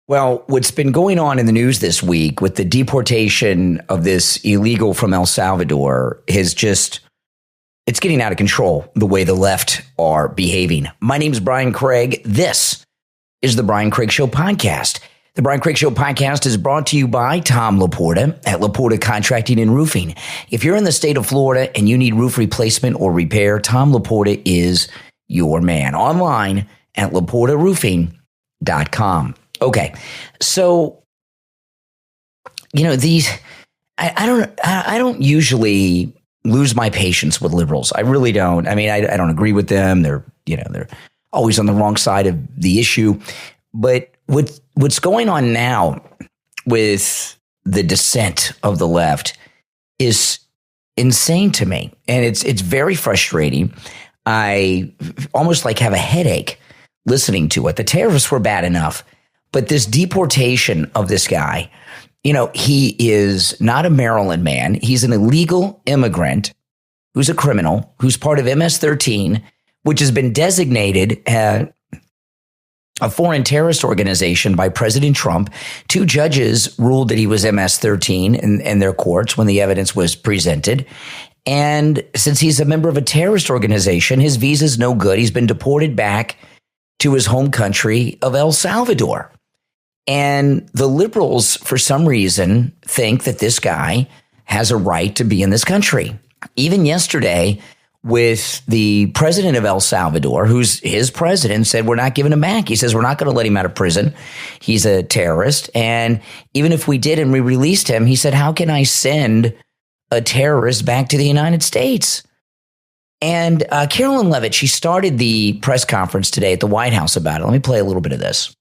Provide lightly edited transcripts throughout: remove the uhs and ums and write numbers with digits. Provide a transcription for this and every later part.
Well, what's been going on in the news this week with the deportation of this illegal from El Salvador is just, it's getting out of control, the way the left are behaving. My name is Brian Craig. This is the Brian Craig Show podcast. The Brian Craig Show podcast is brought to you by Tom Laporta at Laporta Contracting and Roofing. If you're in the state of Florida and you need roof replacement or repair, Tom Laporta is your man. Online at laportaroofing.com. Okay, so, I don't usually lose my patience with liberals. I really don't. I mean, I don't agree with them. They're always on the wrong side of the issue. But what's going on now with the dissent of the left is insane to me, and it's very frustrating. I almost have a headache listening to it. The terrorists were bad enough. But this deportation of this guy, he is not a Maryland man. He's an illegal immigrant who's a criminal, who's part of MS-13, which has been designated a foreign terrorist organization by President Trump. Two judges ruled that he was MS-13 in their courts when the evidence was presented. And since he's a member of a terrorist organization, his visa's no good. He's been deported back to his home country of El Salvador. And the liberals, for some reason, think that this guy has a right to be in this country. Even yesterday, with the president of El Salvador, who's his president, said, we're not giving him back. He says, we're not going to let him out of prison. He's a terrorist. And even if we did and we released him, he said, how can I send a terrorist back to the United States? And Karoline Leavitt, she started the press conference today at the White House about it. Let me play a little bit of this.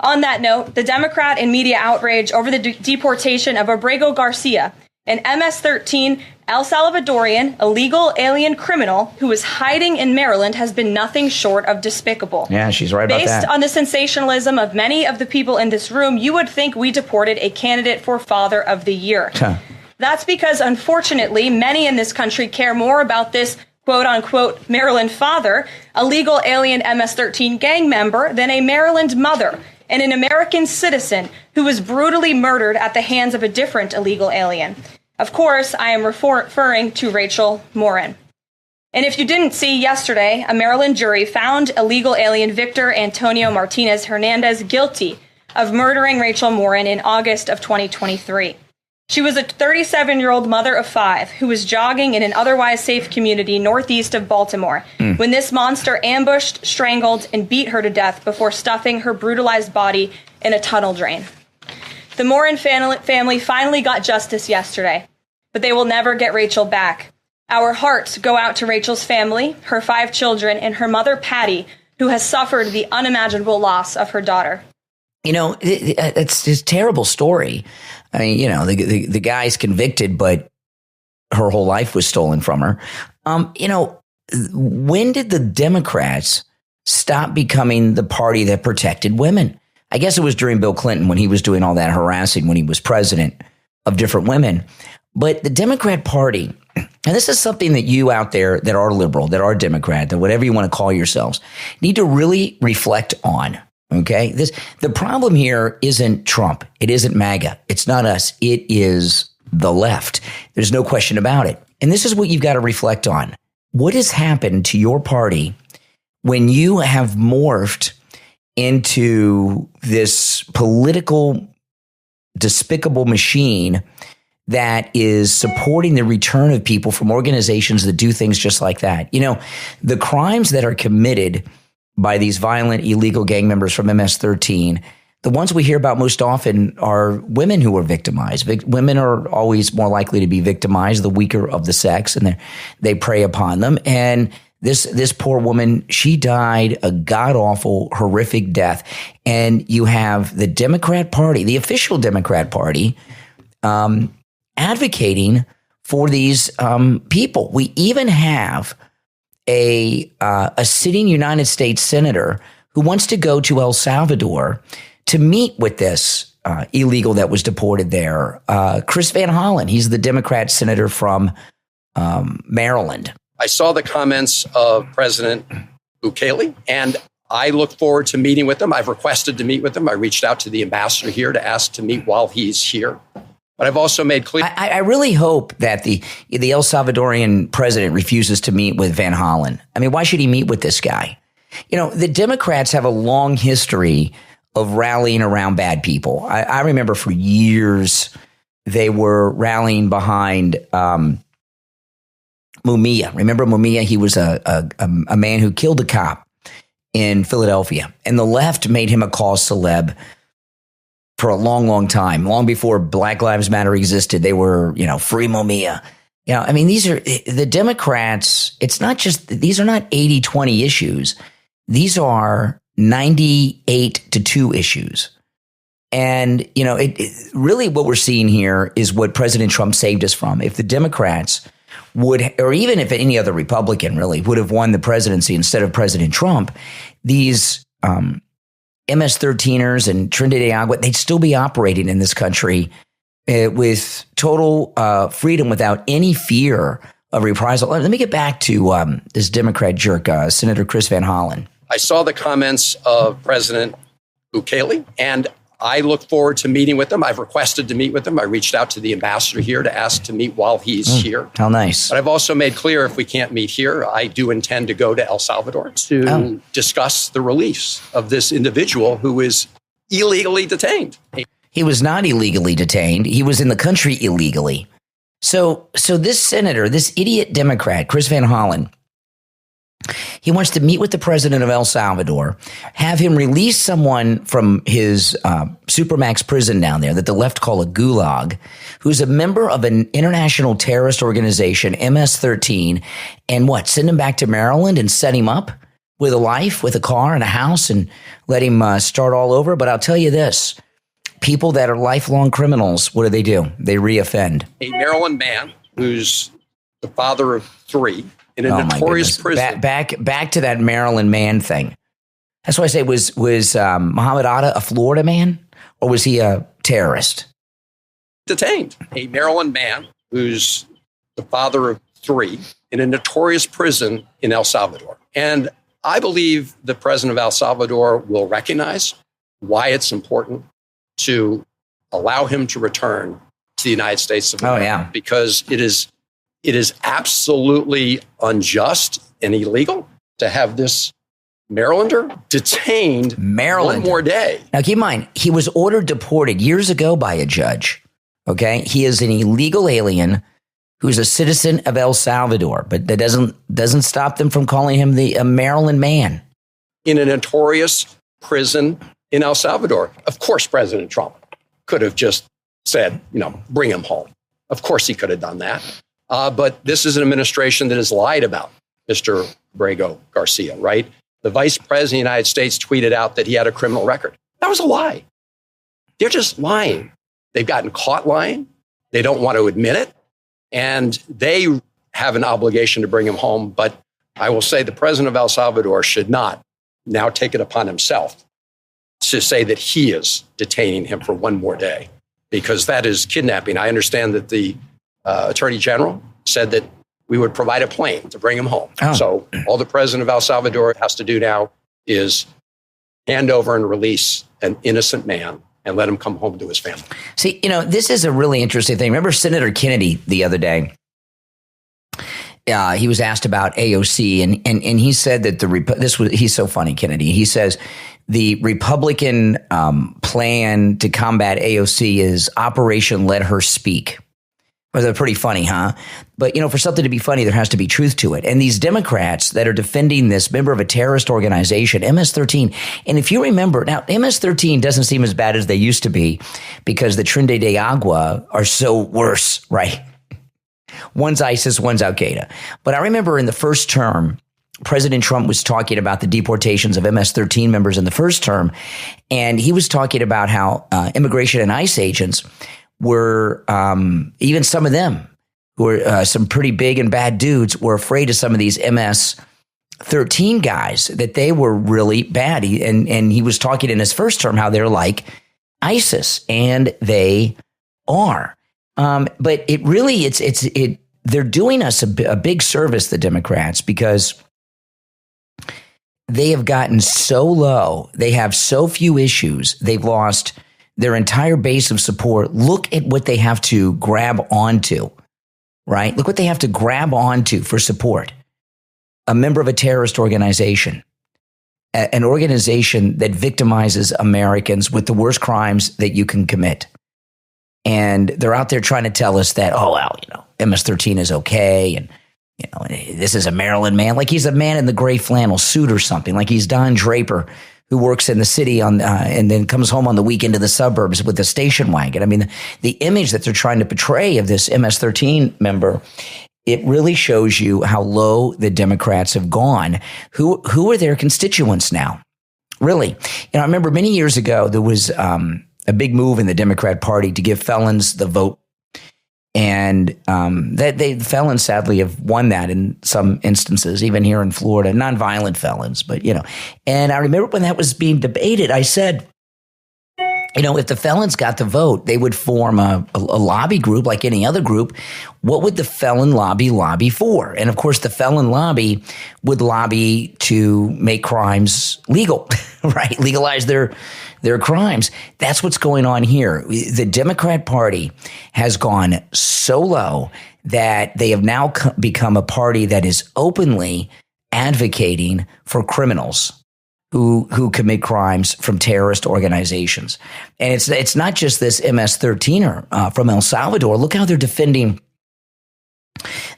On that note, the Democrat and media outrage over the deportation of Abrego Garcia, an MS-13 El Salvadorian illegal alien criminal who is hiding in Maryland, has been nothing short of despicable. Yeah, she's right about that. Based on the sensationalism of many of the people in this room, you would think we deported a candidate for Father of the Year. That's because, unfortunately, many in this country care more about this quote-unquote Maryland father, a legal alien MS-13 gang member, than a Maryland mother and an American citizen who was brutally murdered at the hands of a different illegal alien. Of course, I am referring to Rachel Morin. And if you didn't see, yesterday, a Maryland jury found illegal alien Victor Antonio Martinez Hernandez guilty of murdering Rachel Morin in August of 2023. She was a 37-year-old mother of 5 who was jogging in an otherwise safe community northeast of Baltimore when this monster ambushed, strangled, and beat her to death before stuffing her brutalized body in a tunnel drain. The Morin family finally got justice yesterday, but they will never get Rachel back. Our hearts go out to Rachel's family, her 5 children, and her mother, Patty, who has suffered the unimaginable loss of her daughter. It's a terrible story. I mean, the guy's convicted, but her whole life was stolen from her. When did the Democrats stop becoming the party that protected women? I guess it was during Bill Clinton when he was doing all that harassing when he was president of different women. But the Democrat Party, and this is something that you out there that are liberal, that are Democrat, that whatever you want to call yourselves, need to really reflect on. Okay, the problem here isn't Trump. It isn't MAGA. It's not us. It is the left. There's no question about it. And this is what you've got to reflect on. What has happened to your party when you have morphed into this political, despicable machine that is supporting the return of people from organizations that do things just like that? The crimes that are committed by these violent, illegal gang members from MS-13, the ones we hear about most often are women who are victimized. Women are always more likely to be victimized, the weaker of the sex, and they prey upon them. And this poor woman, she died a god-awful, horrific death. And you have the Democrat Party, the official Democrat Party, advocating for these people. We even have a sitting United States senator who wants to go to El Salvador to meet with this illegal that was deported there. Chris Van Hollen, he's the Democrat senator from Maryland. I saw the comments of President Bukele, and I look forward to meeting with them. I've requested to meet with them. I reached out to the ambassador here to ask to meet while he's here. But I've also made clear. I really hope that the El Salvadorian president refuses to meet with Van Hollen. I mean, why should he meet with this guy? You know, the Democrats have a long history of rallying around bad people. I remember for years they were rallying behind Mumia. Remember Mumia? He was a man who killed a cop in Philadelphia. And the left made him a cause celeb for a long, long time. Long before Black Lives Matter existed, they were, free Mumia. I mean, these are the Democrats. It's not just, these are not 80-20 issues. These are 98-2 issues. And, really what we're seeing here is what President Trump saved us from. If the Democrats would, or even if any other Republican really would have won the presidency instead of President Trump, these MS-13ers and Trinidad and Tobago, they'd still be operating in this country with total freedom without any fear of reprisal. Let me get back to this Democrat jerk, Senator Chris Van Hollen. I saw the comments of President Bukele, and I look forward to meeting with them. I've requested to meet with them. I reached out to the ambassador here to ask to meet while he's here. How nice. But I've also made clear if we can't meet here, I do intend to go to El Salvador to discuss the release of this individual who is illegally detained. He was not illegally detained. He was in the country illegally. So this senator, this idiot Democrat, Chris Van Hollen, he wants to meet with the president of El Salvador, have him release someone from his supermax prison down there that the left call a gulag, who's a member of an international terrorist organization, MS-13, and send him back to Maryland and set him up with a life, with a car and a house, and let him start all over. But I'll tell you this, people that are lifelong criminals, what do? They reoffend. A Maryland man who's the father of 3 in a notorious prison. Back to that Maryland man thing. That's why I say, was Muhammad Atta a Florida man, or was he a terrorist? Detained. A Maryland man who's the father of 3 in a notorious prison in El Salvador. And I believe the president of El Salvador will recognize why it's important to allow him to return to the United States of America. Because it is absolutely unjust and illegal to have this Marylander detained one more day. Now, keep in mind, he was ordered deported years ago by a judge. Okay, he is an illegal alien who's a citizen of El Salvador, but that doesn't stop them from calling him a Maryland man in a notorious prison in El Salvador. Of course, President Trump could have just said, bring him home. Of course, he could have done that. But this is an administration that has lied about Mr. Abrego Garcia, right? The vice president of the United States tweeted out that he had a criminal record. That was a lie. They're just lying. They've gotten caught lying. They don't want to admit it. And they have an obligation to bring him home. But I will say the president of El Salvador should not now take it upon himself to say that he is detaining him for one more day, because that is kidnapping. I understand that the Attorney General said that we would provide a plane to bring him home. So all the president of El Salvador has to do now is hand over and release an innocent man and let him come home to his family. See, this is a really interesting thing. Remember Senator Kennedy the other day? He was asked about AOC, and he said that he's so funny, Kennedy. He says the Republican plan to combat AOC is Operation Let Her Speak. Well, they're pretty funny, huh? But, for something to be funny, there has to be truth to it. And these Democrats that are defending this member of a terrorist organization, MS-13, and if you remember, now MS-13 doesn't seem as bad as they used to be because the Trinidad and Tobago are so worse, right? One's ISIS, one's Al-Qaeda. But I remember in the first term, President Trump was talking about the deportations of MS-13 members in the first term, and he was talking about how immigration and ICE agents were, even some of them who were some pretty big and bad dudes, were afraid of some of these MS-13 guys, that they were really bad. And he was talking in his first term how they're like ISIS, and they are. But it really, they're doing us a big service, the Democrats, because they have gotten so low. They have so few issues. They've lost their entire base of support. Look at what they have to grab onto, right? Look what they have to grab onto for support. A member of a terrorist organization, an organization that victimizes Americans with the worst crimes that you can commit. And they're out there trying to tell us that, oh, well, MS-13 is okay. And, this is a Maryland man. Like he's a man in the gray flannel suit or something. Like he's Don Draper, who works in the city and then comes home on the weekend to the suburbs with a station wagon. I mean, the image that they're trying to portray of this MS-13 member, it really shows you how low the Democrats have gone. Who are their constituents now? Really? I remember many years ago, there was a big move in the Democrat Party to give felons the vote. And felons sadly have won that in some instances, even here in Florida, nonviolent felons. But, and I remember when that was being debated, I said, if the felons got the vote, they would form a lobby group like any other group. What would the felon lobby for? And of course, the felon lobby would lobby to make crimes legal, right? Legalize their crimes. That's what's going on here. The Democrat Party has gone so low that they have now become a party that is openly advocating for criminals who commit crimes from terrorist organizations. And it's not just this MS-13er from El Salvador. Look how they're defending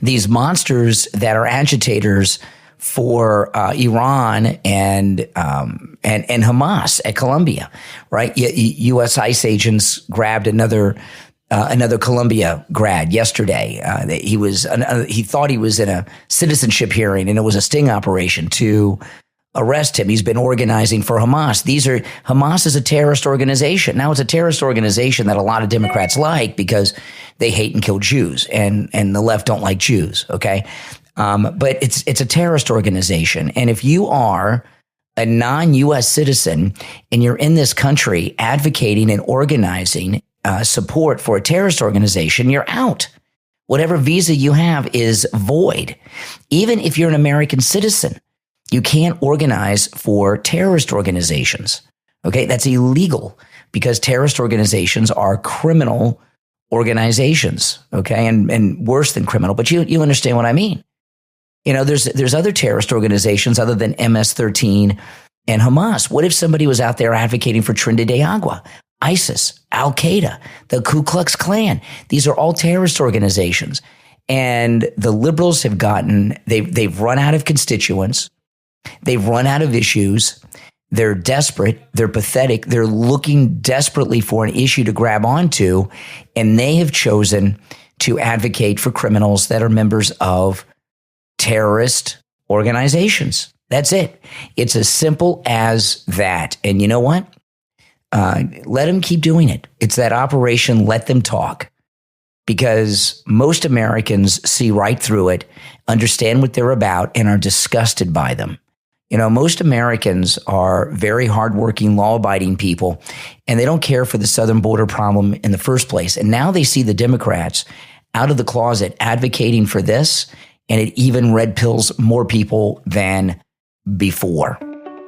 these monsters that are agitators for Iran and Hamas at Colombia, right? U.S. ICE agents grabbed another Colombia grad yesterday. He thought he was in a citizenship hearing, and it was a sting operation to arrest him. He's been organizing for Hamas. Hamas is a terrorist organization. Now it's a terrorist organization that a lot of Democrats like because they hate and kill Jews, and the left don't like Jews. Okay. But it's a terrorist organization. And if you are a non-U.S. citizen and you're in this country advocating and organizing support for a terrorist organization, you're out. Whatever visa you have is void. Even if you're an American citizen, you can't organize for terrorist organizations. Okay, that's illegal because terrorist organizations are criminal organizations. Okay, and worse than criminal, but you understand what I mean. There's other terrorist organizations other than MS-13 and Hamas. What if somebody was out there advocating for Trinidad de Agua, ISIS, Al Qaeda, the Ku Klux Klan? These are all terrorist organizations, and the liberals have they've run out of constituents. They've run out of issues. They're desperate. They're pathetic. They're looking desperately for an issue to grab onto, and they have chosen to advocate for criminals that are members of terrorist organizations. That's it. It's as simple as that. And you know what? Let them keep doing it. It's that operation, let them talk. Because most Americans see right through it, understand what they're about, and are disgusted by them. Most Americans are very hardworking, law-abiding people, and they don't care for the southern border problem in the first place. And now they see the Democrats out of the closet advocating for this, and it even red pills more people than before.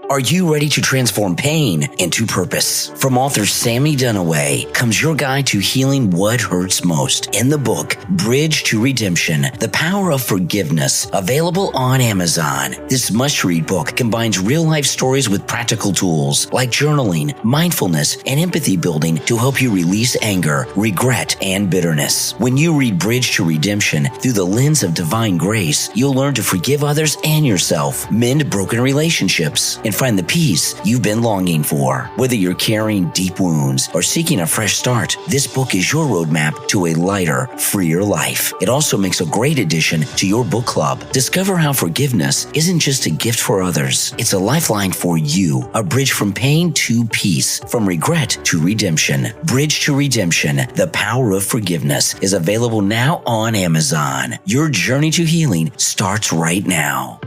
Are you ready to transform pain into purpose? From author Sammy Dunaway comes your guide to healing what hurts most in the book, Bridge to Redemption, The Power of Forgiveness, available on Amazon. This must-read book combines real-life stories with practical tools like journaling, mindfulness, and empathy building to help you release anger, regret, and bitterness. When you read Bridge to Redemption through the lens of divine grace, you'll learn to forgive others and yourself, mend broken relationships, and find the peace you've been longing for. Whether you're carrying deep wounds or seeking a fresh start, this book is your roadmap to a lighter, freer life. It also makes a great addition to your book club. Discover how forgiveness isn't just a gift for others. It's a lifeline for you, a bridge from pain to peace, from regret to redemption. Bridge to Redemption, The Power of Forgiveness is available now on Amazon. Your journey to healing starts right now.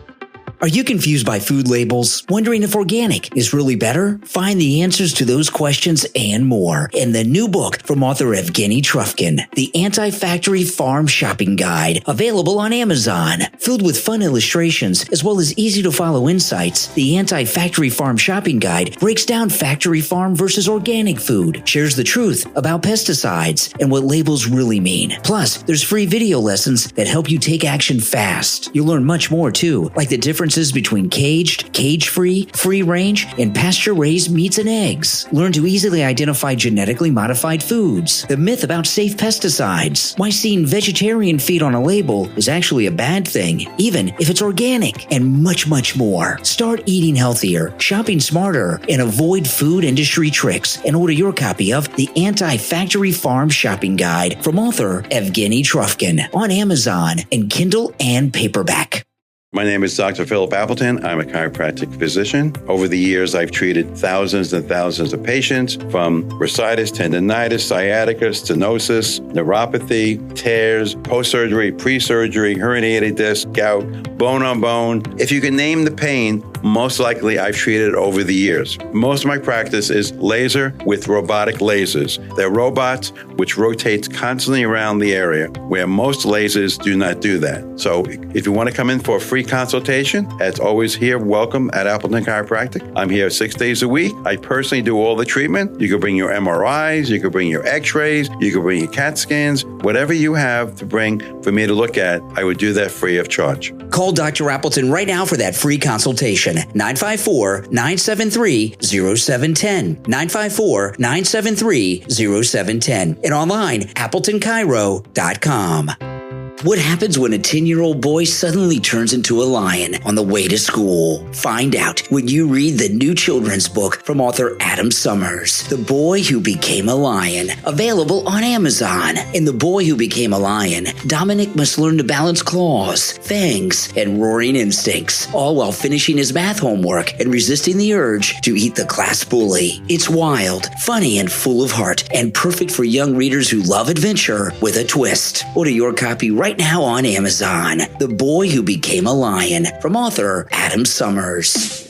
Are you confused by food labels? Wondering if organic is really better? Find the answers to those questions and more in the new book from author Evgeny Trufkin, The Anti-Factory Farm Shopping Guide, available on Amazon. Filled with fun illustrations as well as easy-to-follow insights, The Anti-Factory Farm Shopping Guide breaks down factory farm versus organic food, shares the truth about pesticides and what labels really mean. Plus, there's free video lessons that help you take action fast. You'll learn much more, too, like the differences between caged, cage-free, free-range, and pasture-raised meats and eggs. Learn to easily identify genetically modified foods, the myth about safe pesticides, why seeing vegetarian feed on a label is actually a bad thing, even if it's organic, and much, much more. Start eating healthier, shopping smarter, and avoid food industry tricks, and order your copy of The Anti-Factory Farm Shopping Guide from author Evgeny Trufkin on Amazon and Kindle and paperback. My name is Dr. Philip Appleton. I'm a chiropractic physician. Over the years, I've treated thousands and thousands of patients from bursitis, tendonitis, sciatica, stenosis, neuropathy, tears, post-surgery, pre-surgery, herniated disc, gout, bone on bone. If you can name the pain, most likely I've treated over the years. Most of my practice is laser with robotic lasers. They're robots which rotates constantly around the area, where most lasers do not do that. So if you want to come in for a free consultation, as always here, welcome at Appleton Chiropractic. I'm here 6 days a week. I personally do all the treatment. You can bring your MRIs, you can bring your x-rays, you can bring your CAT scans, whatever you have to bring for me to look at, I would do that free of charge. Call Dr. Appleton right now for that free consultation. 954-973-0710. 954-973-0710. And online, AppletonChiro.com. What happens when a 10-year-old boy suddenly turns into a lion on the way to school? Find out when you read the new children's book from author Adam Summers, The Boy Who Became a Lion, available on Amazon. In The Boy Who Became a Lion, Dominic must learn to balance claws, fangs, and roaring instincts, all while finishing his math homework and resisting the urge to eat the class bully. It's wild, funny, and full of heart, and perfect for young readers who love adventure with a twist. Order your copy right now on Amazon. The Boy Who Became a Lion, from author Adam Summers.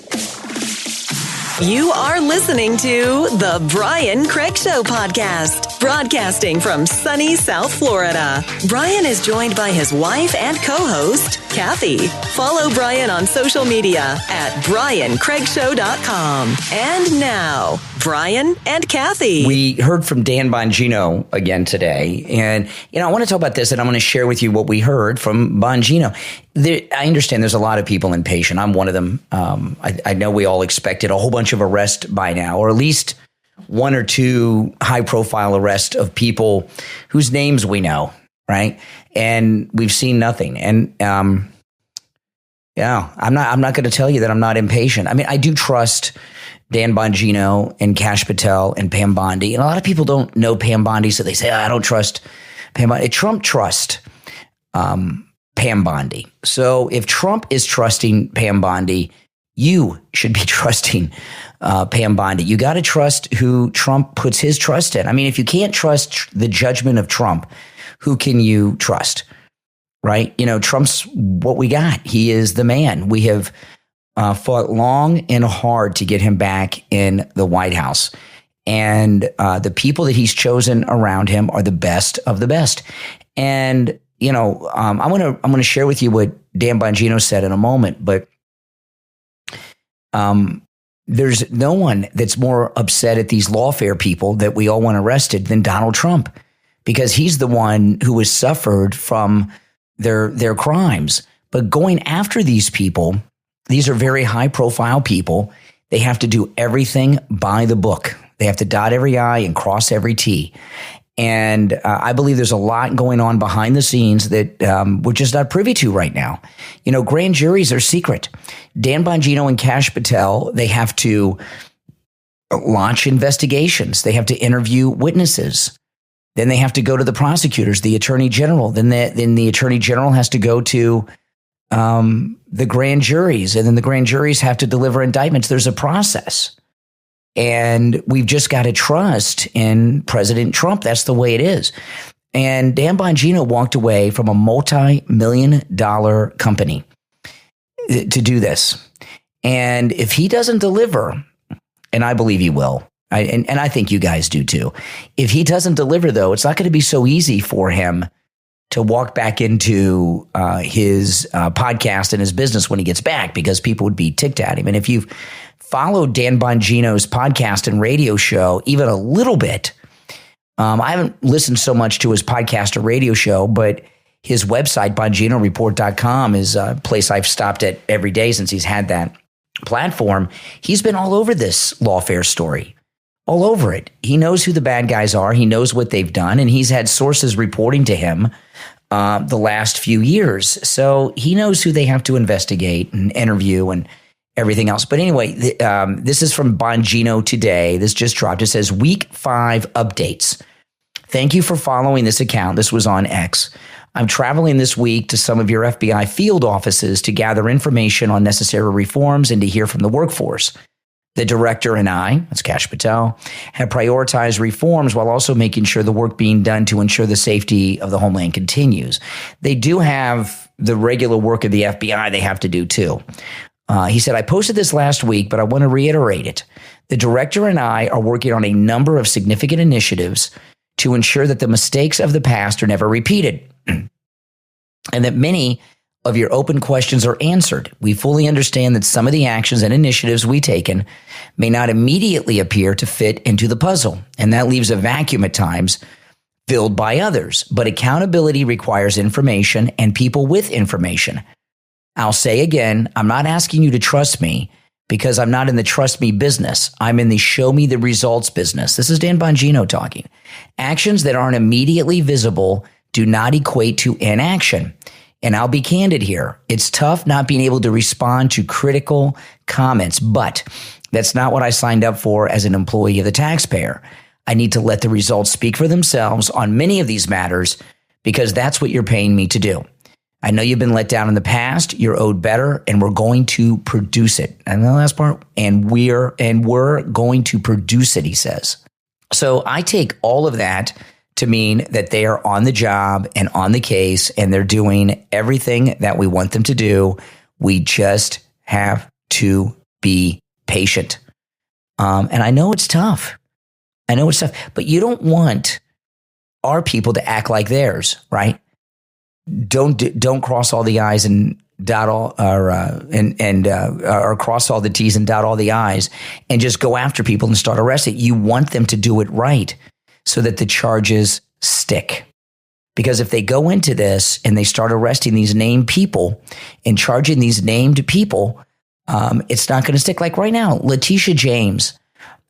You are listening to the Brian Craig Show podcast, broadcasting from sunny South Florida. Brian is joined by his wife and co-host, Kathy. Follow Brian on social media at BrianCraigShow.com. And now, Brian and Kathy. We heard from Dan Bongino again today. And, I want to talk about this, and I'm going to share with you what we heard from Bongino. I understand there's a lot of people impatient. I'm one of them. I know we all expected a whole bunch of arrests by now, or at least one or two high-profile arrests of people whose names we know, right? And we've seen nothing. And I'm not going to tell you that I'm not impatient. I mean, I do trust Dan Bongino and Kash Patel and Pam Bondi. And a lot of people don't know Pam Bondi, so they say, I don't trust Pam Bondi. Trump trusts Pam Bondi. So if Trump is trusting Pam Bondi, you should be trusting Pam Bondi. You got to trust who Trump puts his trust in. I mean, if you can't trust the judgment of Trump, who can you trust? Right? Trump's what we got. He is the man. We have fought long and hard to get him back in the White House. And the people that he's chosen around him are the best of the best. And, I'm going to share with you what Dan Bongino said in a moment, but there's no one that's more upset at these lawfare people that we all want arrested than Donald Trump, because he's the one who has suffered from their crimes. But going after these people, these are very high profile people. They have to do everything by the book. They have to dot every I and cross every T. And I believe there's a lot going on behind the scenes that we're just not privy to right now. Grand juries are secret. Dan Bongino and Kash Patel, they have to launch investigations. They have to interview witnesses. Then they have to go to the prosecutors, the attorney general. Then the attorney general has to go to the grand juries, and then the grand juries have to deliver indictments. There's a process. And we've just got to trust in President Trump. That's the way it is. And Dan Bongino walked away from a multi-million-dollar company to do this. And if he doesn't deliver, and I believe he will, and I think you guys do too. If he doesn't deliver, though, it's not going to be so easy for him to walk back into his podcast and his business when he gets back, because people would be ticked at him. And if you've followed Dan Bongino's podcast and radio show even a little bit, I haven't listened so much to his podcast or radio show, but his website, BonginoReport.com, is a place I've stopped at every day since he's had that platform. He's been all over this lawfare story. All over it. He knows who the bad guys are. He knows what they've done, and he's had sources reporting to him the last few years. So he knows who they have to investigate and interview and everything else. But anyway, this is from Bongino today. This just dropped. It says, Week 5 updates. Thank you for following this account. This was on X. I'm traveling this week to some of your FBI field offices to gather information on necessary reforms and to hear from the workforce. The director and I, that's Kash Patel, have prioritized reforms while also making sure the work being done to ensure the safety of the homeland continues. They do have the regular work of the FBI they have to do too. He said, I posted this last week, but I want to reiterate it. The director and I are working on a number of significant initiatives to ensure that the mistakes of the past are never repeated and that many of your open questions are answered. We fully understand that some of the actions and initiatives we've taken may not immediately appear to fit into the puzzle, and that leaves a vacuum at times filled by others. But accountability requires information and people with information. I'll say again, I'm not asking you to trust me because I'm not in the trust me business. I'm in the show me the results business. This is Dan Bongino talking. Actions that aren't immediately visible do not equate to inaction. And I'll be candid here. It's tough not being able to respond to critical comments, but that's not what I signed up for as an employee of the taxpayer. I need to let the results speak for themselves on many of these matters because that's what you're paying me to do. I know you've been let down in the past. You're owed better, and we're going to produce it. And the last part, and we're going to produce it, he says. So I take all of that to mean that they are on the job and on the case, and they're doing everything that we want them to do. We just have to be patient. And I know it's tough. But you don't want our people to act like theirs, right? Don't cross all the I's and dot all or cross all the T's and dot all the I's and just go after people and start arresting. You want them to do it right so that the charges stick. Because if they go into this and they start arresting these named people and charging these named people, it's not going to stick. Like right now, Letitia James.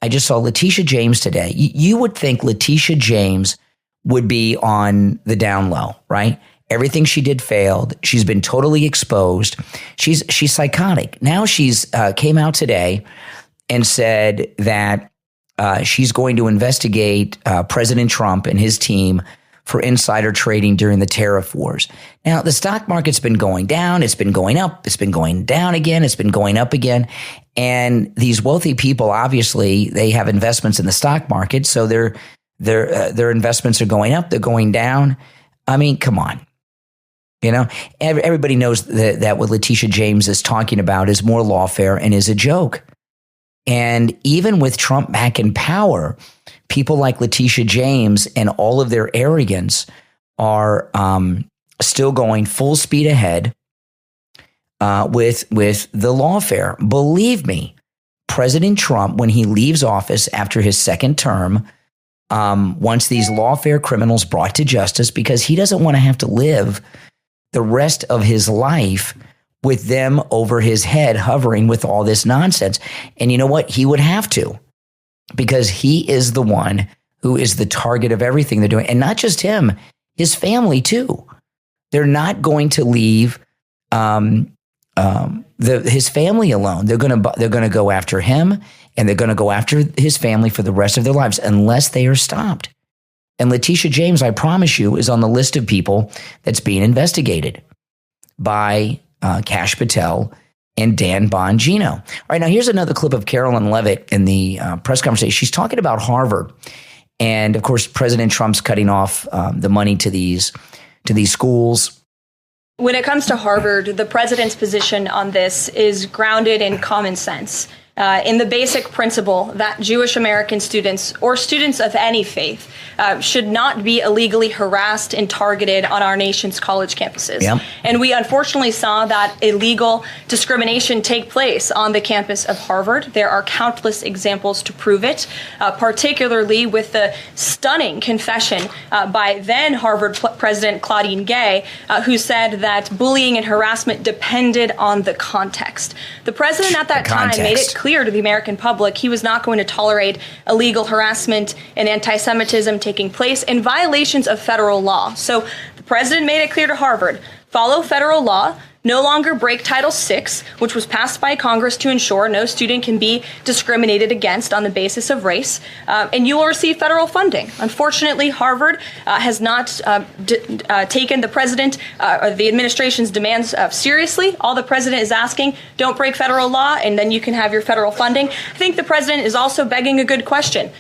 I just saw Letitia James today. You would think Letitia James would be on the down low, right? Everything she did failed. She's been totally exposed. She's psychotic. Now she's came out today and said that she's going to investigate President Trump and his team for insider trading during the tariff wars. Now, the stock market's been going down. It's been going up. It's been going down again. It's been going up again. And these wealthy people, obviously, they have investments in the stock market. So their investments are going up. They're going down. I mean, come on. You know, everybody knows that what Letitia James is talking about is more lawfare and is a joke. And even with Trump back in power, people like Letitia James and all of their arrogance are still going full speed ahead with the lawfare. Believe me, President Trump, when he leaves office after his second term, wants these lawfare criminals brought to justice because he doesn't want to have to live the rest of his life with them over his head hovering with all this nonsense. And you know what? He would have to, because he is the one who is the target of everything they're doing. And not just him, his family too. They're not going to leave his family alone. They're going to go after him, and they're going to go after his family for the rest of their lives unless they are stopped. And Letitia James, I promise you, is on the list of people that's being investigated by Kash Patel and Dan Bongino. All right, now here's another clip of Karoline Leavitt in the press conversation. She's talking about Harvard. And of course, President Trump's cutting off the money to these schools. When it comes to Harvard, the president's position on this is grounded in common sense, in the basic principle that Jewish American students or students of any faith should not be illegally harassed and targeted on our nation's college campuses. Yep. And we unfortunately saw that illegal discrimination take place on the campus of Harvard. There are countless examples to prove it, particularly with the stunning confession by then Harvard President Claudine Gay, who said that bullying and harassment depended on the context. The president at that time made it clear to the American public he was not going to tolerate illegal harassment and anti-Semitism taking place in violations of federal law. So the president made it clear to Harvard, follow federal law, no longer break Title VI, which was passed by Congress to ensure no student can be discriminated against on the basis of race, and you will receive federal funding. Unfortunately, Harvard has not taken the president or the administration's demands seriously. All the president is asking, don't break federal law, and then you can have your federal funding. I think the president is also begging a good question.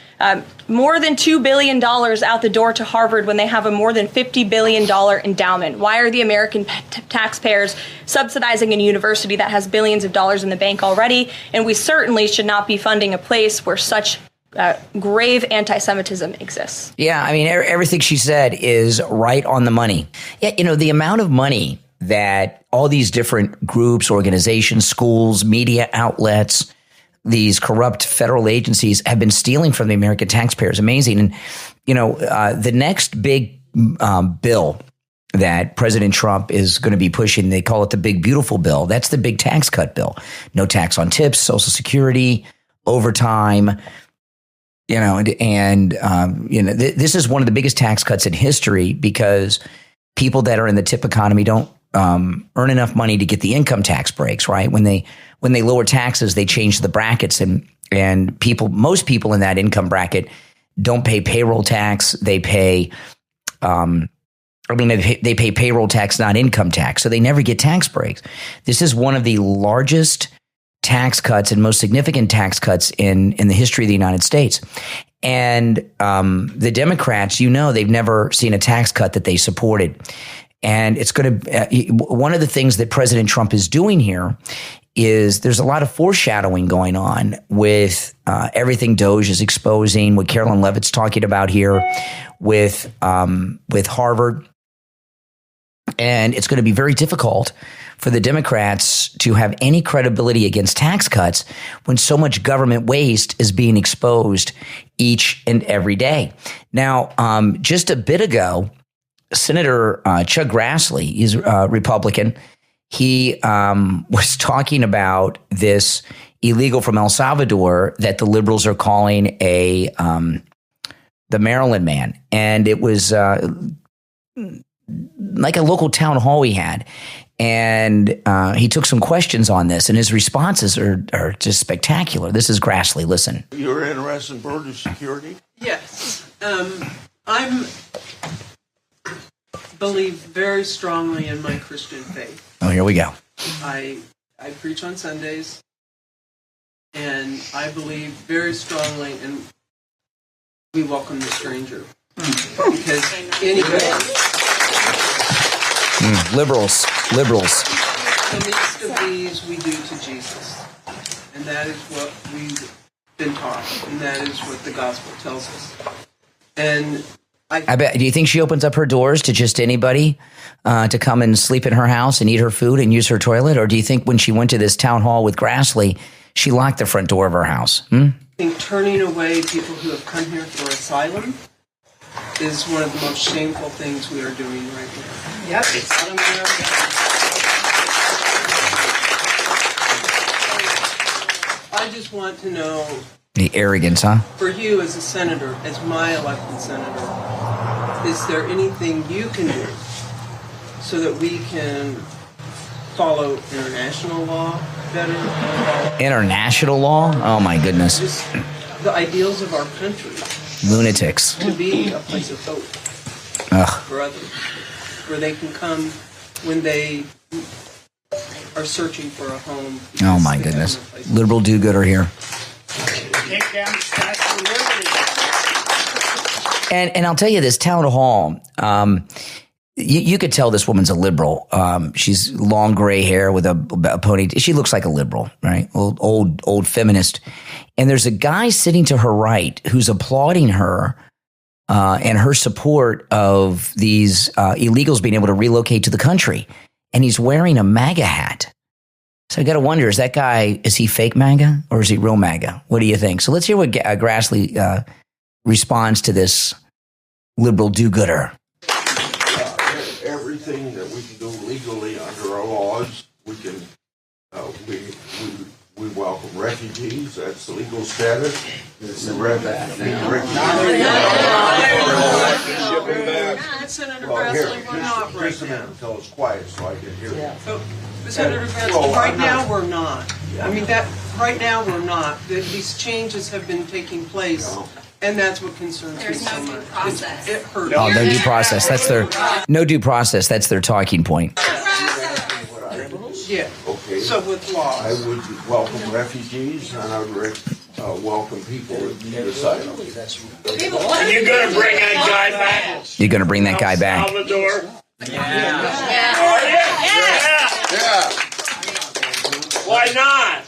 More than $2 billion out the door to Harvard when they have a more than $50 billion endowment. Why are the American taxpayers subsidizing a university that has billions of dollars in the bank already? And we certainly should not be funding a place where such grave anti-Semitism exists. Yeah, I mean, everything she said is right on the money. Yeah, you know, the amount of money that all these different groups, organizations, schools, media outlets, these corrupt federal agencies have been stealing from the American taxpayers. Amazing. And, you know, the next big bill that President Trump is going to be pushing, they call it the Big Beautiful Bill. That's the big tax cut bill. No tax on tips, Social Security, overtime, you know, this is one of the biggest tax cuts in history because people that are in the tip economy don't earn enough money to get the income tax breaks, right? When they lower taxes, they change the brackets, and most people in that income bracket don't pay payroll tax. They pay, they pay payroll tax, not income tax, so they never get tax breaks. This is one of the largest tax cuts and most significant tax cuts in the history of the United States. And the Democrats, you know, they've never seen a tax cut that they supported. And it's going to one of the things that President Trump is doing here is there's a lot of foreshadowing going on with everything Doge is exposing, what Karoline Leavitt's talking about here with Harvard. And it's going to be very difficult for the Democrats to have any credibility against tax cuts when so much government waste is being exposed each and every day. Now, just a bit ago, Senator Chuck Grassley, he's a Republican. He was talking about this illegal from El Salvador that the liberals are calling the Maryland man. And it was like a local town hall he had. And he took some questions on this, and his responses are just spectacular. This is Grassley. Listen. You're interested in border security? Yes. I'm believe very strongly in my Christian faith. Oh, here we go. I preach on Sundays, and I believe very strongly in we welcome the stranger. Because anybody... Liberals. The least of these we do to Jesus. And that is what we've been taught. And that is what the gospel tells us. And I bet. Do you think she opens up her doors to just anybody to come and sleep in her house and eat her food and use her toilet? Or do you think when she went to this town hall with Grassley, she locked the front door of her house? I think turning away people who have come here for asylum is one of the most shameful things we are doing right now. Yep. It's un-American. I just want to know... The arrogance, huh? For you as a senator, as my elected senator, is there anything you can do so that we can follow international law better? International law? Oh, my goodness. Just the ideals of our country. Lunatics. To be a place of hope for others, where they can come when they are searching for a home. Oh, my goodness. Liberal do-gooder here. Take down the Statue of Liberty. And I'll tell you, this town hall, you could tell this woman's a liberal. She's long gray hair with a ponytail. She looks like a liberal, right? Old feminist. And there's a guy sitting to her right who's applauding her and her support of these illegals being able to relocate to the country. And he's wearing a MAGA hat. So I got to wonder, is he fake MAGA or is he real MAGA? What do you think? So let's hear what Grassley responds to this liberal do-gooder. Everything that we can do legally under our laws, we can. We welcome refugees. That's the legal status. Senator Grassley, we're not right Just a minute until it's quiet so I can hear you. So, Senator Grassley, right now we're not. I mean, right now we're not. These changes have been taking place. And that's what concerns me so much. It hurts. Oh, no due process. No due process. That's their talking point. Yeah. Okay. So with laws. I would welcome refugees and I would welcome people that need asylum. Are you going to bring that guy back? You're going to bring that guy back? Salvador? Yeah. Why not?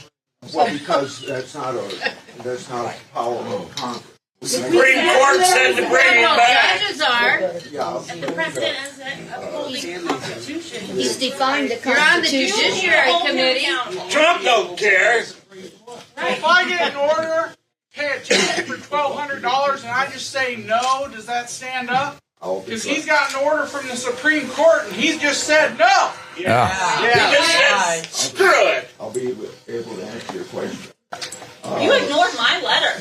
Well, because that's not a power of Congress. Supreme Court said to bring him back. Judges are. The president is upholding the Constitution. He's defined the Constitution. You're on the Judiciary Committee. Trump don't care. If I get an order, pay a ticket for $1,200, and I just say no, does that stand up? Because he's got an order from the Supreme Court, and he's just said no. He just said, screw it. I'll be able to answer your question. You ignored my letter.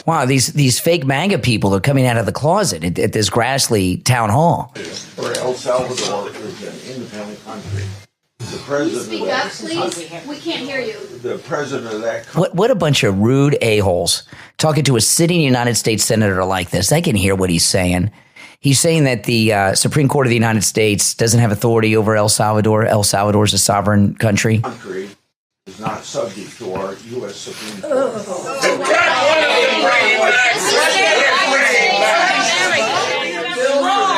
Wow, these fake MAGA people are coming out of the closet at this Grassley town hall. El Salvador is an independent country. The president Speak up, please. We can't hear you. The president of that country. What a bunch of rude a-holes talking to a sitting United States senator like this. I can hear what he's saying. He's saying that the Supreme Court of the United States doesn't have authority over El Salvador. El Salvador is a sovereign country. Country is not subject to our U.S. Supreme Court.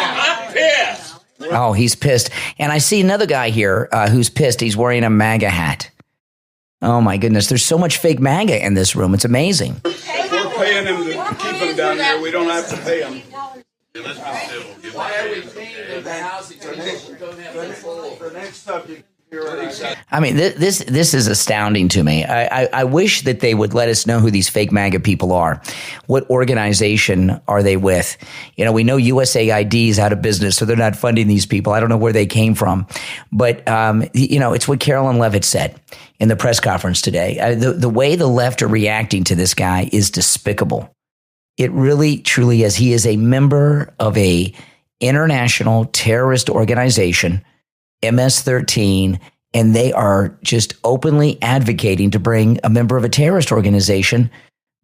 I'm pissed. Oh, he's pissed. And I see another guy here who's pissed. He's wearing a MAGA hat. Oh, my goodness. There's so much fake MAGA in this room. It's amazing. We're paying them to keep them down there. We don't have to pay them. Why are we paying the housing? The next subject. I mean, this is astounding to me. I wish that they would let us know who these fake MAGA people are. What organization are they with? You know, we know USAID is out of business, so they're not funding these people. I don't know where they came from. But, it's what Karoline Leavitt said in the press conference today. The way the left are reacting to this guy is despicable. It really, truly is. He is a member of a international terrorist organization, MS-13, and they are just openly advocating to bring a member of a terrorist organization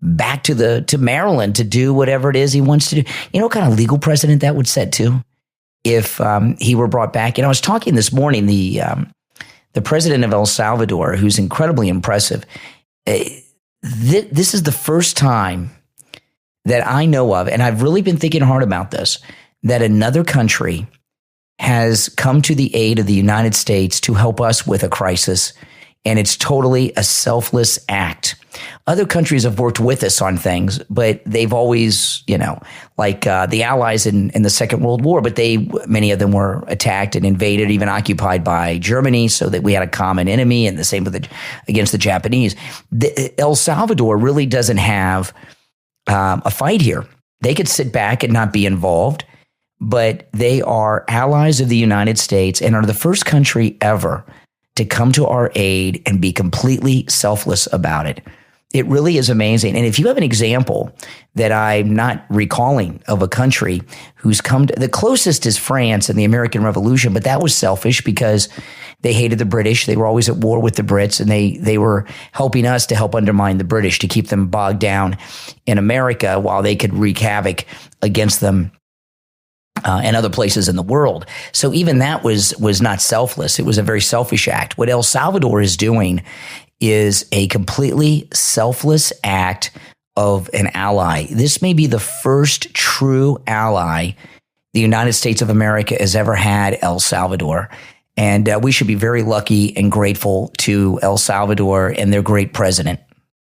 back to Maryland to do whatever it is he wants to do. You know what kind of legal precedent that would set to if he were brought back? I was talking this morning, the president of El Salvador, who's incredibly impressive. This is the first time that I know of, and I've really been thinking hard about this, that another country has come to the aid of the United States to help us with a crisis, and it's totally a selfless act. Other countries have worked with us on things, but they've always, like the Allies in the Second World War, but many of them were attacked and invaded, even occupied by Germany, so that we had a common enemy, and the same against the Japanese. El Salvador really doesn't have a fight here. They could sit back and not be involved, but they are allies of the United States and are the first country ever to come to our aid and be completely selfless about it. It really is amazing. And if you have an example that I'm not recalling of a country who's come to, the closest is France and the American Revolution, but that was selfish because they hated the British. They were always at war with the Brits, and they were helping us to help undermine the British, to keep them bogged down in America while they could wreak havoc against them and other places in the world. So even that was not selfless. It was a very selfish act. What El Salvador is doing is a completely selfless act of an ally. This may be the first true ally the United States of America has ever had, El Salvador. And we should be very lucky and grateful to El Salvador and their great president.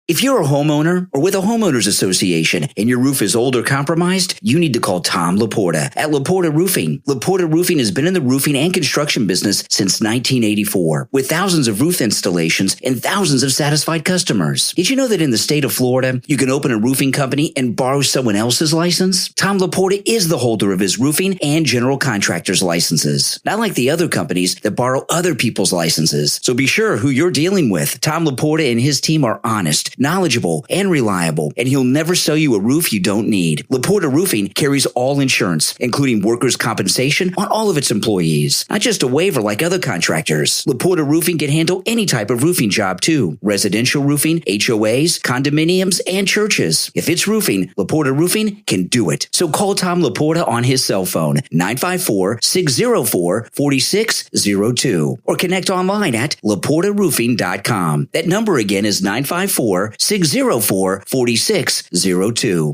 If you're a homeowner or with a homeowners association and your roof is old or compromised, you need to call Tom Laporta at Laporta Roofing. Laporta Roofing has been in the roofing and construction business since 1984 with thousands of roof installations and thousands of satisfied customers. Did you know that in the state of Florida, you can open a roofing company and borrow someone else's license? Tom Laporta is the holder of his roofing and general contractor's licenses, not like the other companies that borrow other people's licenses. So be sure who you're dealing with. Tom Laporta and his team are honest, knowledgeable, and reliable, and he'll never sell you a roof you don't need. Laporta Roofing carries all insurance, including workers' compensation on all of its employees, not just a waiver like other contractors. Laporta Roofing can handle any type of roofing job too. Residential roofing, HOAs, condominiums, and churches. If it's roofing, Laporta Roofing can do it. So call Tom Laporta on his cell phone, 954-604-4602, or connect online at laportaroofing.com. That number again is 954-604-4602.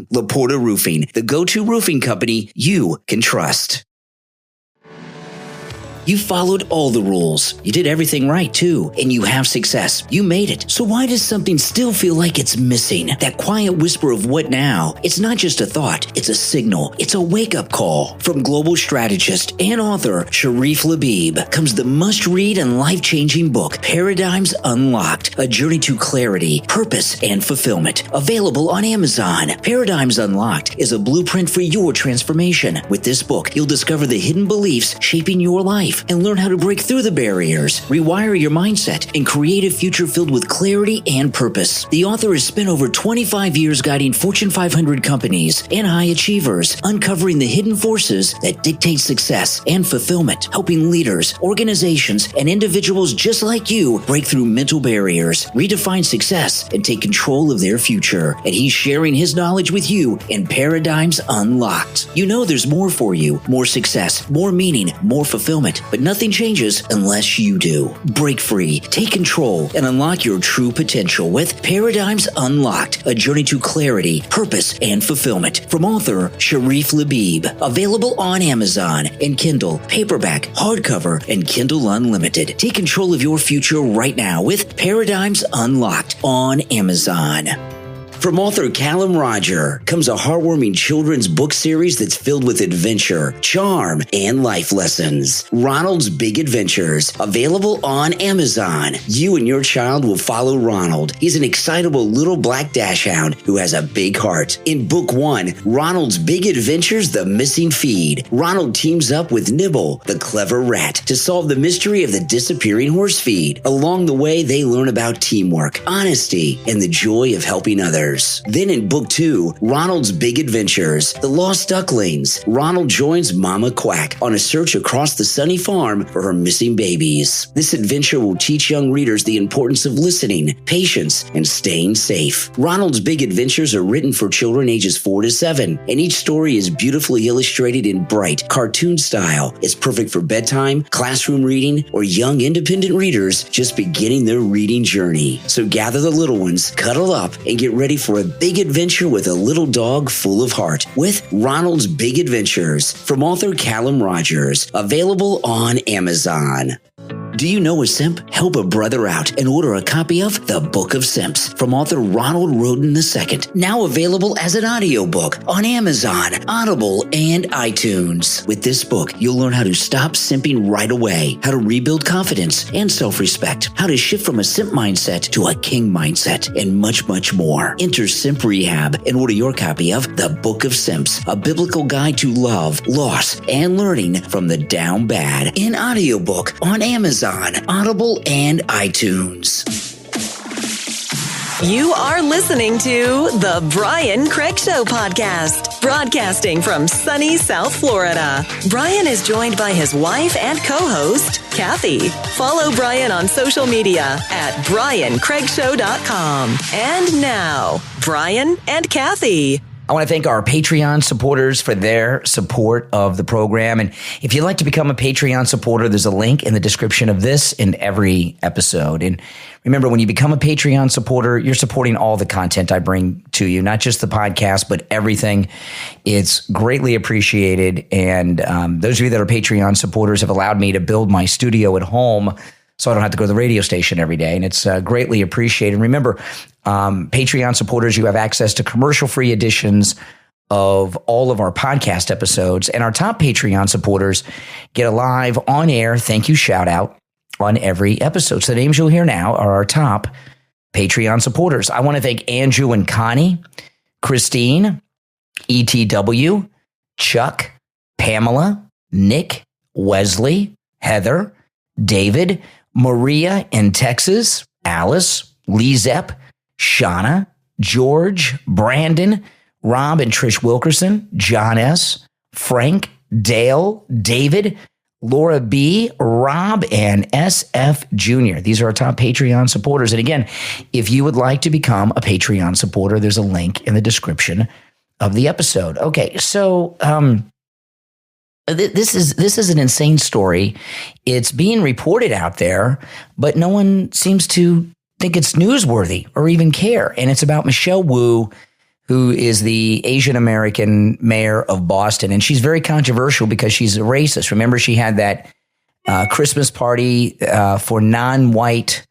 Laporta Roofing, the go-to roofing company you can trust. You followed all the rules. You did everything right, too. And you have success. You made it. So why does something still feel like it's missing? That quiet whisper of what now? It's not just a thought. It's a signal. It's a wake-up call. From global strategist and author Sharif Labib comes the must-read and life-changing book, Paradigms Unlocked, A Journey to Clarity, Purpose, and Fulfillment. Available on Amazon. Paradigms Unlocked is a blueprint for your transformation. With this book, you'll discover the hidden beliefs shaping your life and learn how to break through the barriers, rewire your mindset, and create a future filled with clarity and purpose. The author has spent over 25 years guiding Fortune 500 companies and high achievers, uncovering the hidden forces that dictate success and fulfillment, helping leaders, organizations, and individuals just like you break through mental barriers, redefine success, and take control of their future. And he's sharing his knowledge with you in Paradigms Unlocked. You know there's more for you, more success, more meaning, more fulfillment. But nothing changes unless you do. Break free, take control, and unlock your true potential with Paradigms Unlocked, A Journey to Clarity, Purpose, and Fulfillment from author Sharif Labib. Available on Amazon in Kindle, paperback, hardcover, and Kindle Unlimited. Take control of your future right now with Paradigms Unlocked on Amazon. From author Callum Roger comes a heartwarming children's book series that's filled with adventure, charm, and life lessons. Ronald's Big Adventures, available on Amazon. You and your child will follow Ronald. He's an excitable little black dachshund who has a big heart. In Book 1, Ronald's Big Adventures, The Missing Feed, Ronald teams up with Nibble, the clever rat, to solve the mystery of the disappearing horse feed. Along the way, they learn about teamwork, honesty, and the joy of helping others. Then in Book 2, Ronald's Big Adventures, The Lost Ducklings, Ronald joins Mama Quack on a search across the sunny farm for her missing babies. This adventure will teach young readers the importance of listening, patience, and staying safe. Ronald's Big Adventures are written for children ages 4 to 7, and each story is beautifully illustrated in bright, cartoon style. It's perfect for bedtime, classroom reading, or young independent readers just beginning their reading journey. So gather the little ones, cuddle up, and get ready for a big adventure with a little dog full of heart with Ronald's Big Adventures from author Callum Rogers, available on Amazon. Do you know a simp? Help a brother out and order a copy of The Book of Simps from author Ronald Roden II, now available as an audiobook on Amazon, Audible, and iTunes. With this book, you'll learn how to stop simping right away, how to rebuild confidence and self-respect, how to shift from a simp mindset to a king mindset, and much, much more. Enter Simp Rehab and order your copy of The Book of Simps, a biblical guide to love, loss, and learning from the down bad in audiobook on Amazon, Audible, and iTunes. You are listening to The Brian Craig Show podcast, broadcasting from sunny South Florida. Brian is joined by his wife and co-host, Kathy. Follow Brian on social media at briancraigshow.com. And now, Brian and Kathy. I want to thank our Patreon supporters for their support of the program. And if you'd like to become a Patreon supporter, there's a link in the description of this and every episode. And remember, when you become a Patreon supporter, you're supporting all the content I bring to you, not just the podcast, but everything. It's greatly appreciated. And those of you that are Patreon supporters have allowed me to build my studio at home so I don't have to go to the radio station every day. And it's greatly appreciated. And remember, Patreon supporters, you have access to commercial-free editions of all of our podcast episodes. And our top Patreon supporters get a live on-air thank you shout-out on every episode. So the names you'll hear now are our top Patreon supporters. I want to thank Andrew and Connie, Christine, ETW, Chuck, Pamela, Nick, Wesley, Heather, David, Maria in Texas, Alice, LeeZep, Shawna, George, Brandon, Rob and Trish Wilkerson, John S., Frank, Dale, David, Laura B., Rob, and SF Jr. These are our top Patreon supporters. And again, if you would like to become a Patreon supporter, there's a link in the description of the episode. Okay, so this is an insane story. It's being reported out there, but no one seems to think it's newsworthy or even care. And it's about Michelle Wu, who is the Asian American mayor of Boston. And she's very controversial because she's a racist. Remember, she had that Christmas party for non-white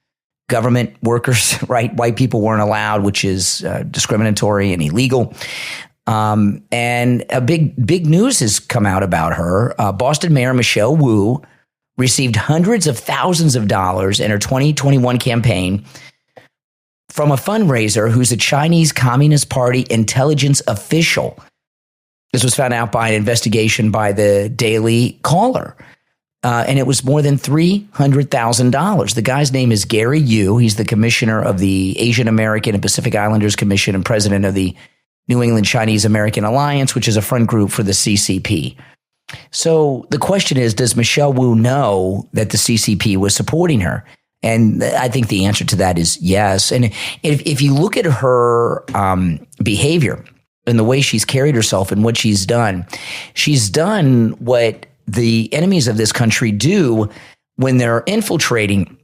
government workers, right? White people weren't allowed, which is discriminatory and illegal. And a big news has come out about her. Boston Mayor Michelle Wu received hundreds of thousands of dollars in her 2021 campaign from a fundraiser who's a Chinese Communist Party intelligence official. This was found out by an investigation by the Daily Caller. And it was more than $300,000. The guy's name is Gary Yu. He's the commissioner of the Asian American and Pacific Islanders Commission and president of the New England Chinese American Alliance, which is a front group for the CCP. So the question is, does Michelle Wu know that the CCP was supporting her? And I think the answer to that is yes. And if you look at her behavior and the way she's carried herself and what she's done what the enemies of this country do when they're infiltrating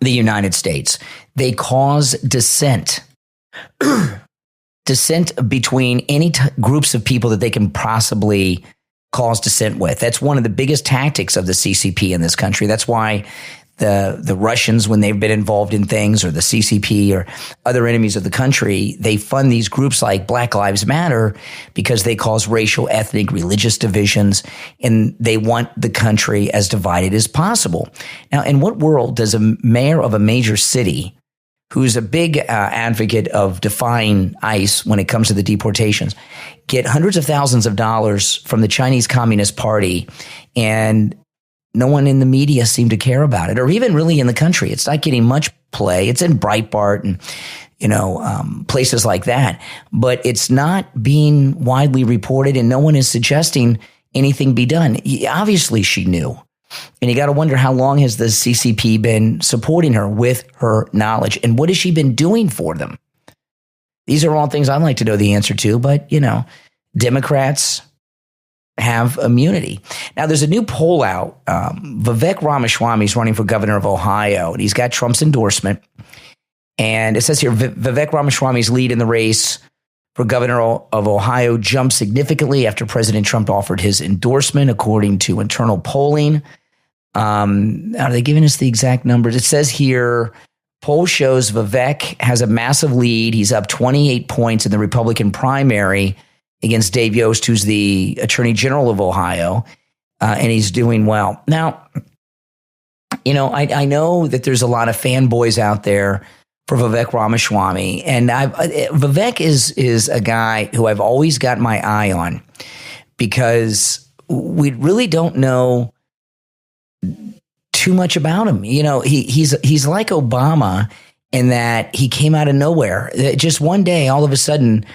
the United States. They cause dissent. Dissent between any groups of people that they can possibly cause dissent with. That's one of the biggest tactics of the CCP in this country. That's why the Russians, when they've been involved in things, or the CCP or other enemies of the country, they fund these groups like Black Lives Matter because they cause racial, ethnic, religious divisions, and they want the country as divided as possible. Now, in what world does a mayor of a major city who's a big advocate of defying ICE when it comes to the deportations, get hundreds of thousands of dollars from the Chinese Communist Party, and no one in the media seemed to care about it, or even really in the country? It's not getting much play. It's in Breitbart and, places like that, but it's not being widely reported, and no one is suggesting anything be done. Obviously, she knew. And you got to wonder, how long has the CCP been supporting her with her knowledge? And what has she been doing for them? These are all things I'd like to know the answer to, but, Democrats have immunity. Now, there's a new poll out. Vivek Ramaswamy is running for governor of Ohio, and he's got Trump's endorsement. And it says here, Vivek Ramaswamy's lead in the race for governor of Ohio jumped significantly after President Trump offered his endorsement, according to internal polling. Are they giving us the exact numbers? It says here, poll shows Vivek has a massive lead. He's up 28 points in the Republican primary against Dave Yost, who's the Attorney General of Ohio, and he's doing well. Now, I know that there's a lot of fanboys out there for Vivek Ramaswamy, and Vivek is a guy who I've always got my eye on, because we really don't know too much about him. He's like Obama in that he came out of nowhere. Just one day, all of a sudden,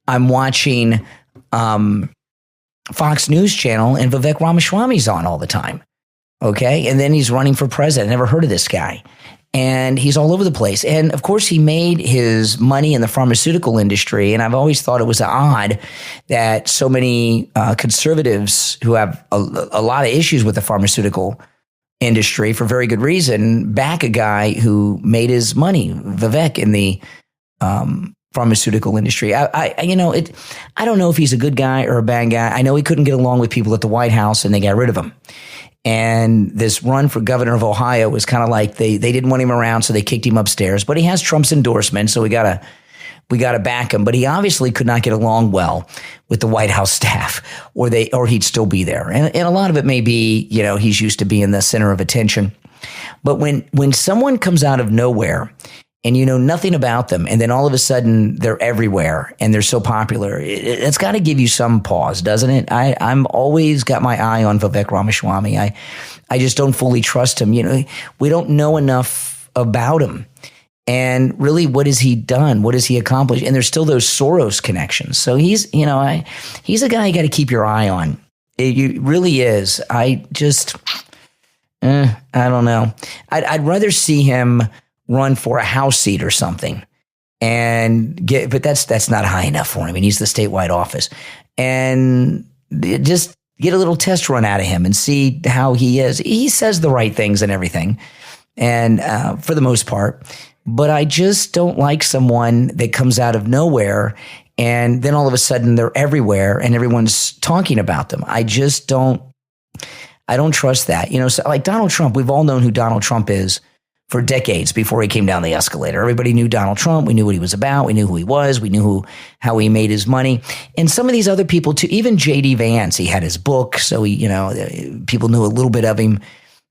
I'm watching Fox News Channel, and Vivek Ramaswamy's on all the time. Okay, and then he's running for president. I never heard of this guy. And he's all over the place. And of course, he made his money in the pharmaceutical industry. And I've always thought it was odd that so many conservatives who have a lot of issues with the pharmaceutical industry for very good reason back a guy who made his money, Vivek, in the pharmaceutical industry. I don't know if he's a good guy or a bad guy. I know he couldn't get along with people at the White House and they got rid of him. And this run for governor of Ohio was kind of like they didn't want him around, so they kicked him upstairs. But he has Trump's endorsement, so we gotta back him. But he obviously could not get along well with the White House staff, or he'd still be there. And a lot of it may be, he's used to being the center of attention. But when someone comes out of nowhere and you know nothing about them, and then all of a sudden they're everywhere and they're so popular, it's got to give you some pause, doesn't it? I'm always got my eye on Vivek Ramaswamy. I just don't fully trust him. We don't know enough about him. And really, what has he done? What has he accomplished? And there's still those Soros connections. So he's a guy you got to keep your eye on. It really is. I don't know. I'd rather see him run for a House seat or something but that's not high enough for him. And he's the statewide office, and just get a little test run out of him and see how he is. He says the right things and everything. And, for the most part, but I just don't like someone that comes out of nowhere and then all of a sudden they're everywhere and everyone's talking about them. I don't trust that. So like Donald Trump, we've all known who Donald Trump is for decades before he came down the escalator. Everybody knew Donald Trump. We knew what he was about. We knew who he was. We knew how he made his money. And some of these other people too, even J.D. Vance, he had his book. So people knew a little bit of him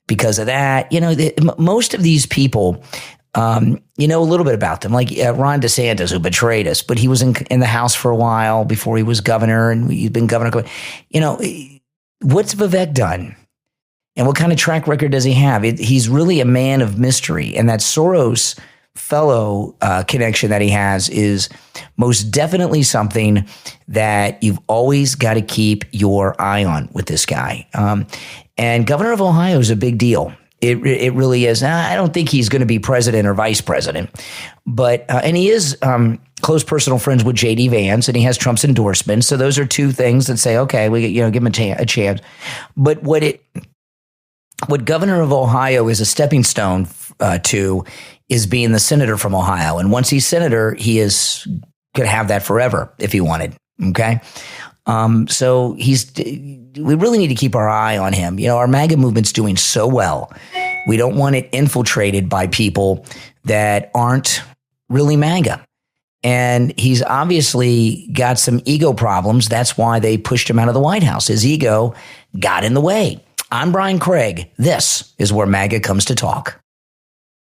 because of that. Most of these people, a little bit about them, like Ron DeSantis, who betrayed us, but he was in the House for a while before he was governor, and he's been governor. What's Vivek done? And what kind of track record does he have? He's really a man of mystery. And that Soros fellow connection that he has is most definitely something that you've always got to keep your eye on with this guy. And governor of Ohio is a big deal. It really is. I don't think he's going to be president or vice president, but and he is close personal friends with J.D. Vance, and he has Trump's endorsement. So those are two things that say, okay, we give him a chance. But what governor of Ohio is a stepping stone to is being the senator from Ohio. And once he's senator, he is going to have that forever if he wanted. Okay. So we really need to keep our eye on him. Our MAGA movement's doing so well. We don't want it infiltrated by people that aren't really MAGA. And he's obviously got some ego problems. That's why they pushed him out of the White House. His ego got in the way. I'm Brian Craig. This is where MAGA comes to talk.